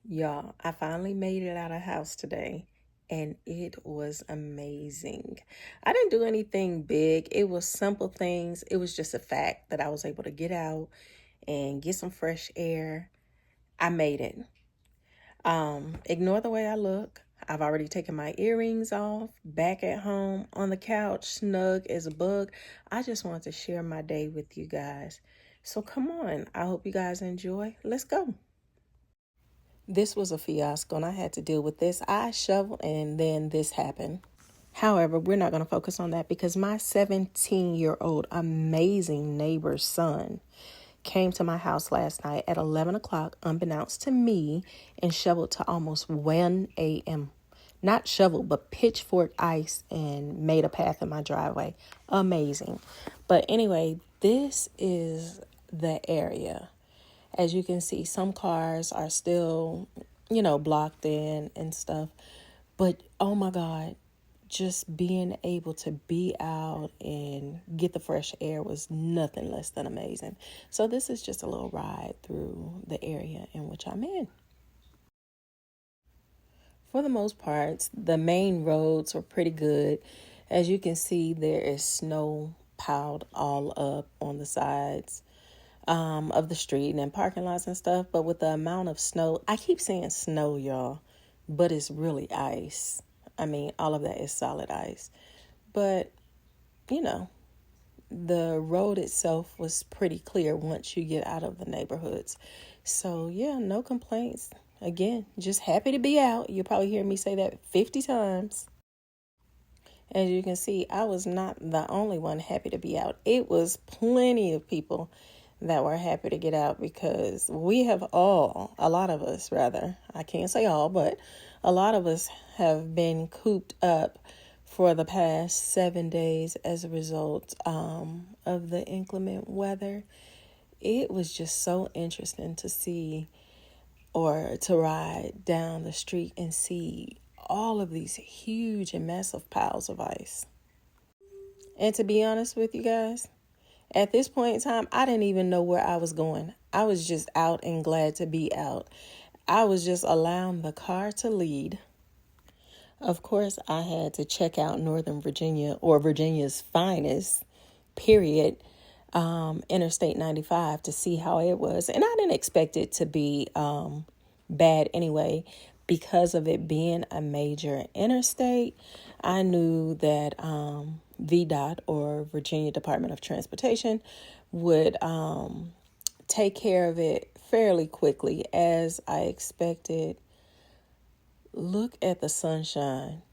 Y'all, I finally made it out of house today and it was amazing. I didn't do anything big. It was simple things. It was just a fact that I was able to get out and get some fresh air. I made it. Ignore the way I look. I've already taken my earrings off, back at home on the couch, snug as a bug. I just wanted to share my day with you guys. So come on. I hope you guys enjoy. Let's go. This was a fiasco and I had to deal with this. I shoveled and then this happened. However, we're not going to focus on that because my 17-year-old amazing neighbor's son came to my house last night at 11 o'clock, unbeknownst to me, and shoveled to almost 1 a.m. Not shoveled, but pitchfork ice and made a path in my driveway. Amazing. But anyway, this is the area. As you can see, some cars are still, blocked in and stuff. But oh my God, just being able to be out and get the fresh air was nothing less than amazing. So this is just a little ride through the area in which I'm in. For the most part, the main roads were pretty good. As you can see, there is snow piled all up on the sides of the street and parking lots and stuff. But with the amount of snow, I keep saying snow, y'all, but it's really ice. I mean, all of that is solid ice. But, the road itself was pretty clear once you get out of the neighborhoods. So, yeah, no complaints. Again, just happy to be out. You'll probably hear me say that 50 times. As you can see, I was not the only one happy to be out. It was plenty of people that were happy to get out because we have a lot of us rather, I can't say all, but a lot of us have been cooped up for the past 7 days as a result of the inclement weather. It was just so interesting to see or to ride down the street and see all of these huge and massive piles of ice. And to be honest with you guys, at this point in time, I didn't even know where I was going. I was just out and glad to be out. I was just allowing the car to lead. Of course, I had to check out Northern Virginia, or Virginia's finest, period, Interstate 95, to see how it was. And I didn't expect it to be bad anyway. Because of it being a major interstate, I knew that VDOT, or Virginia Department of Transportation, would take care of it fairly quickly, as I expected. Look at the sunshine.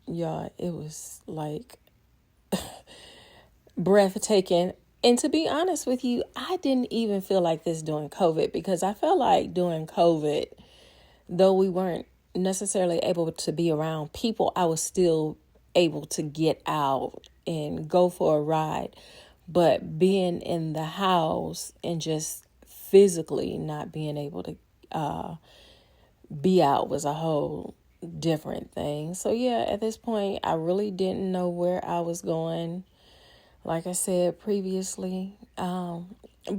Y'all, it was like breathtaking. And to be honest with you, I didn't even feel like this during COVID, because I felt like during COVID, though we weren't necessarily able to be around people, I was still able to get out and go for a ride. But being in the house and just physically not being able to be out was a whole different thing. So yeah, at this point, I really didn't know where I was going. Like I said previously, but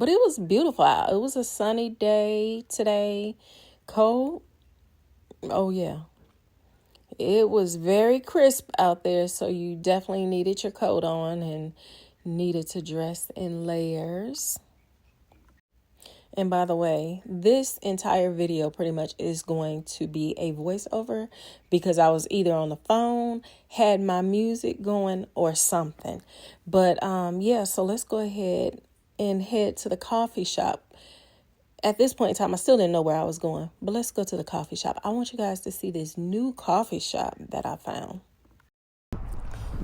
it was beautiful out. It was a sunny day today. Cold. Oh, yeah. It was very crisp out there, so you definitely needed your coat on and needed to dress in layers. And by the way, this entire video pretty much is going to be a voiceover because I was either on the phone, had my music going, or something. But yeah, so let's go ahead and head to the coffee shop. At this point in time, I still didn't know where I was going, but let's go to the coffee shop. I want you guys to see this new coffee shop that I found.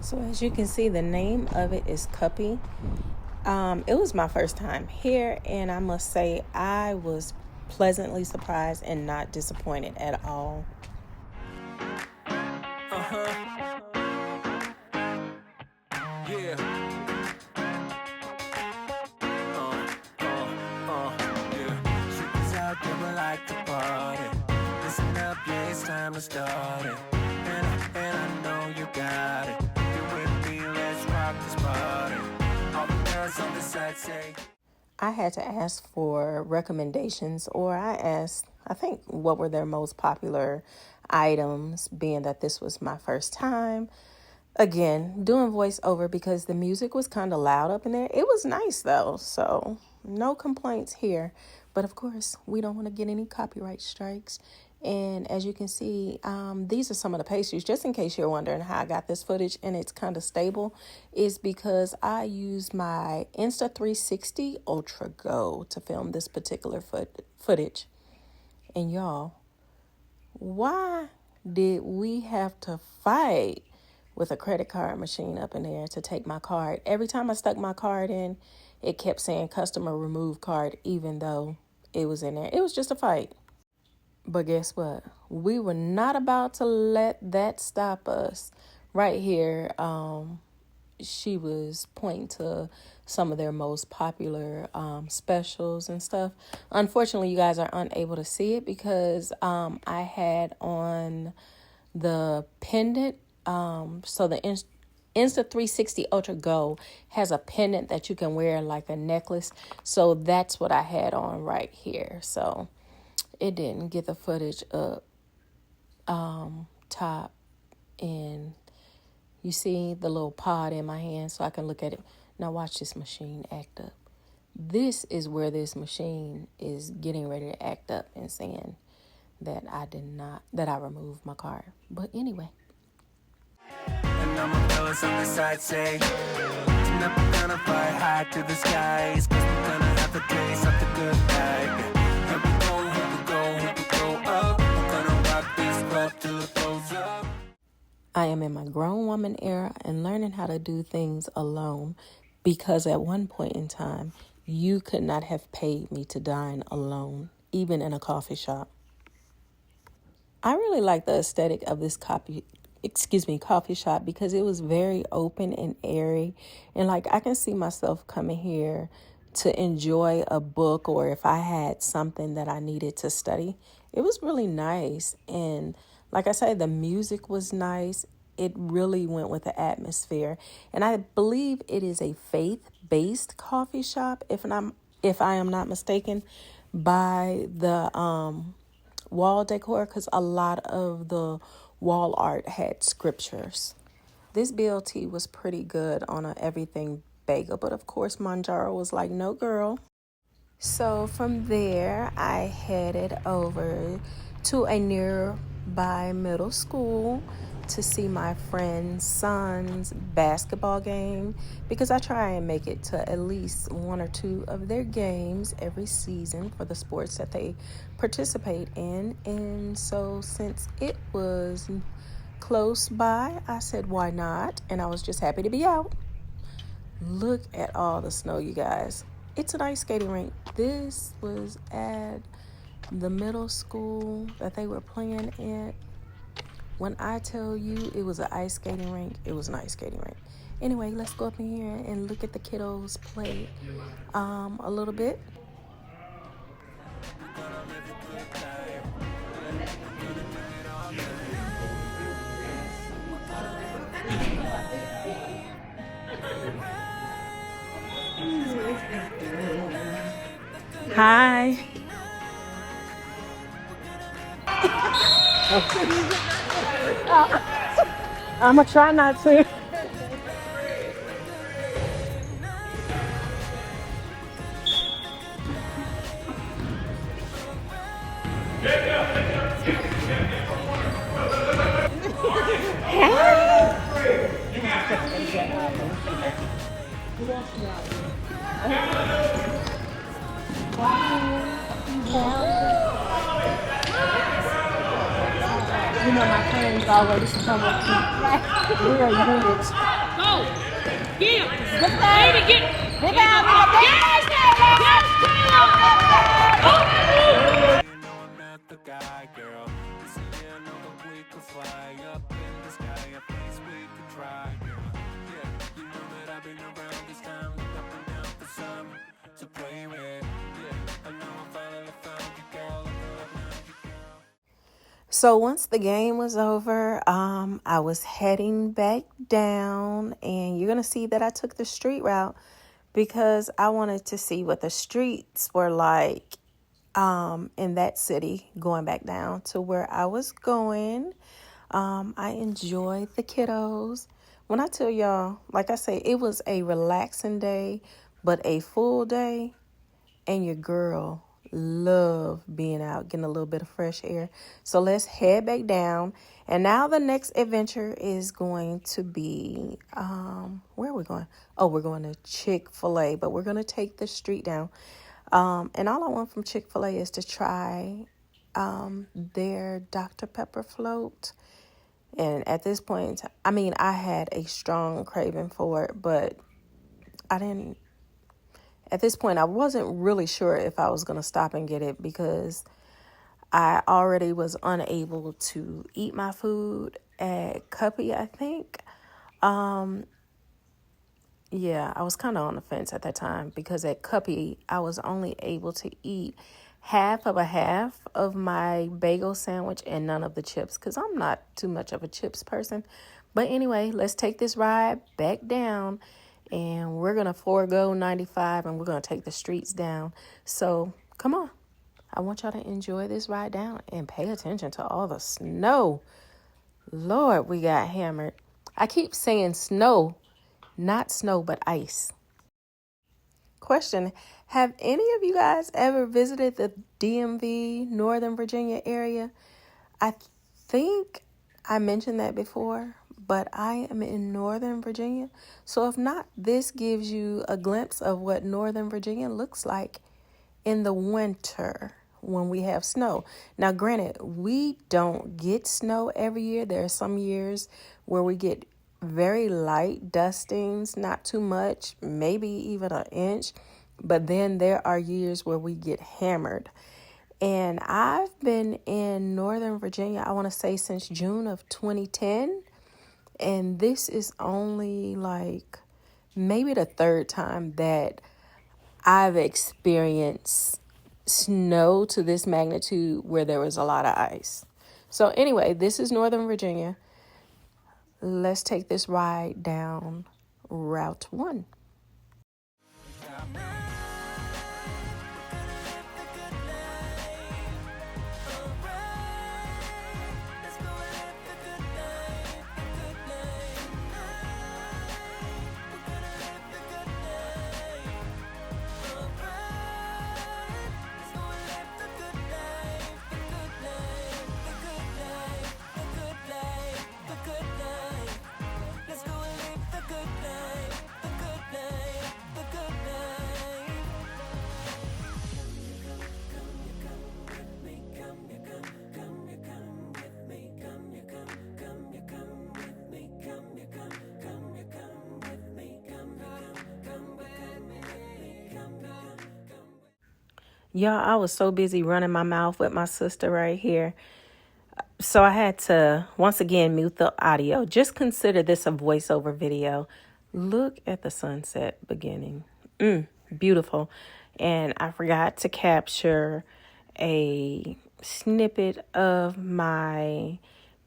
So as you can see, the name of it is Cuppy. It was my first time here, and I must say I was pleasantly surprised and not disappointed at all. Yeah. Yeah. Shit out there, we like to party. Listen up, yeah, it's time to start it. And I know you got it. You with me, let's rock this party. All the girls on the side say. I had to ask for recommendations, or I think, what were their most popular items, being that this was my first time. Again, doing voiceover because the music was kind of loud up in there. It was nice though, so no complaints here. But of course, we don't want to get any copyright strikes. And as you can see, these are some of the pastries. Just in case you're wondering how I got this footage and it's kind of stable, is because I used my Insta360 Ultra Go to film this particular footage. And y'all, why did we have to fight with a credit card machine up in there to take my card? Every time I stuck my card in, it kept saying customer remove card, even though it was in there. It was just a fight. But guess what? We were not about to let that stop us. Right here, she was pointing to some of their most popular specials and stuff. Unfortunately, you guys are unable to see it because I had on the pendant. So the Insta360 Ultra Go has a pendant that you can wear like a necklace. So that's what I had on right here. So it didn't get the footage up top, and you see the little pod in my hand so I can look at it. Now watch this machine act up. This is where this machine is getting ready to act up and saying that I removed my card. But anyway. And all my fellas on the side say, tonight we're gonna fly high to the skies, 'cause we're gonna have a taste of the good life. Here we go, here we go, here we go up. We're gonna rock this club till it blows up. I am in my grown woman era and learning how to do things alone, because at one point in time, you could not have paid me to dine alone, even in a coffee shop. I really like the aesthetic of this coffee shop, because it was very open and airy. And like, I can see myself coming here to enjoy a book, or if I had something that I needed to study. It was really nice. And like I said, the music was nice. It really went with the atmosphere. And I believe it is a faith-based coffee shop, if I am not mistaken, by the wall decor, because a lot of the wall art had scriptures. This BLT was pretty good on a everything bagel, but of course Manjaro was like, no girl. So from there, I headed over to a nearby middle school to see my friend's son's basketball game, because I try and make it to at least one or two of their games every season for the sports that they participate in. And so since it was close by, I said, why not? And I was just happy to be out. Look at all the snow, you guys. It's an ice skating rink. This was at the middle school that they were playing at. When I tell you it was an ice skating rink, it was an ice skating rink. Anyway, let's go up in here and look at the kiddos play a little bit. Hi. I'm gonna try not to. You know my friends always come up to real units. Go! Get him! Baby, get him! Get him! You know I'm not the guy, girl. This year I know that we could fly up in the sky. A place we could try, girl. Yeah, you know that I've been around this time, look up and down for some to play with. Yeah, I know I finally found you, girl. I know I found you, girl. So once the game was over, I was heading back down, and you're going to see that I took the street route because I wanted to see what the streets were like in that city going back down to where I was going. I enjoyed the kiddos. When I tell y'all, like I say, it was a relaxing day, but a full day. And your girl love being out, getting a little bit of fresh air. So let's head back down. And now the next adventure is going to be, where are we going? Oh, we're going to Chick-fil-A, but we're going to take the street down. And all I want from Chick-fil-A is to try their Dr. Pepper float. And at this point, I mean, I had a strong craving for it, but at this point, I wasn't really sure if I was going to stop and get it because I already was unable to eat my food at Cuppy, I think. Yeah, I was kind of on the fence at that time because at Cuppy, I was only able to eat half of my bagel sandwich and none of the chips because I'm not too much of a chips person. But anyway, let's take this ride back down. And we're going to forego 95 and we're going to take the streets down. So come on. I want y'all to enjoy this ride down and pay attention to all the snow. Lord, we got hammered. I keep saying snow, not snow, but ice. Question, have any of you guys ever visited the DMV, Northern Virginia area? I think I mentioned that before, but I am in Northern Virginia. So if not, this gives you a glimpse of what Northern Virginia looks like in the winter when we have snow. Now, granted, we don't get snow every year. There are some years where we get very light dustings, not too much, maybe even an inch. But then there are years where we get hammered. And I've been in Northern Virginia, I want to say since June of 2010. And this is only like maybe the third time that I've experienced snow to this magnitude where there was a lot of ice. So anyway, this is Northern Virginia. Let's take this ride down Route 1. Y'all, I was so busy running my mouth with my sister right here. So I had to, once again, mute the audio. Just consider this a voiceover video. Look at the sunset beginning. Beautiful. And I forgot to capture a snippet of my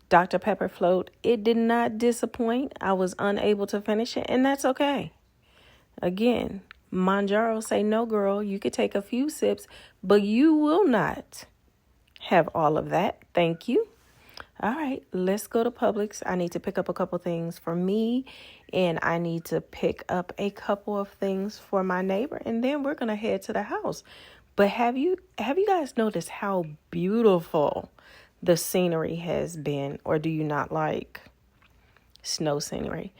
Dr. Pepper float. It did not disappoint. I was unable to finish it, and that's okay. Again, Manjaro say, no, girl, you could take a few sips, but you will not have all of that. Thank you. All right, let's go to Publix. I need to pick up a couple things for me, and I need to pick up a couple of things for my neighbor, and then we're going to head to the house. But have you guys noticed how beautiful the scenery has been, or do you not like snow scenery?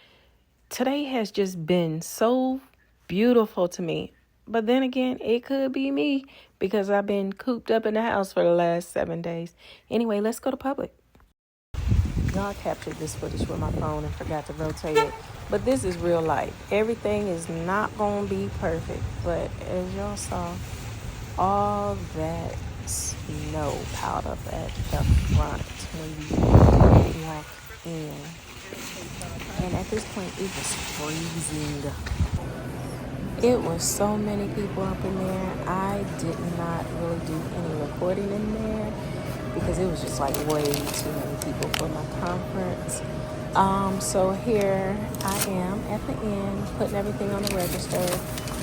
Today has just been so beautiful to me. But then again, it could be me because I've been cooped up in the house for the last 7 days. Anyway, let's go to Publix. Y'all captured this footage with my phone and forgot to rotate it. But this is real life. Everything is not going to be perfect. But as y'all saw, all that snow piled up at the front when you walk in. And at this point, it was freezing. It was so many people up in there. I did not really do any recording in there because it was just like way too many people for my conference. So here I am at the end, putting everything on the register,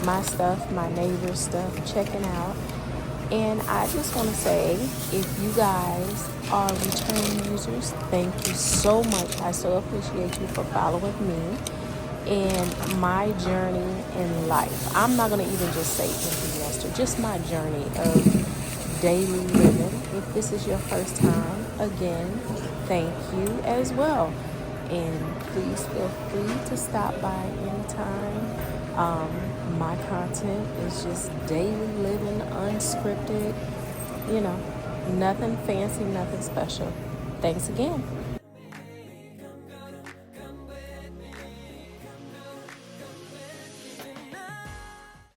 my stuff, my neighbor's stuff, checking out. And I just want to say, if you guys are return users, thank you so much. I so appreciate you for following me in my journey in life. I'm not going to even just say empty nester, just my journey of daily living. If this is your first time, again, thank you as well. And please feel free to stop by anytime. My content is just daily living, unscripted, nothing fancy, nothing special. Thanks again.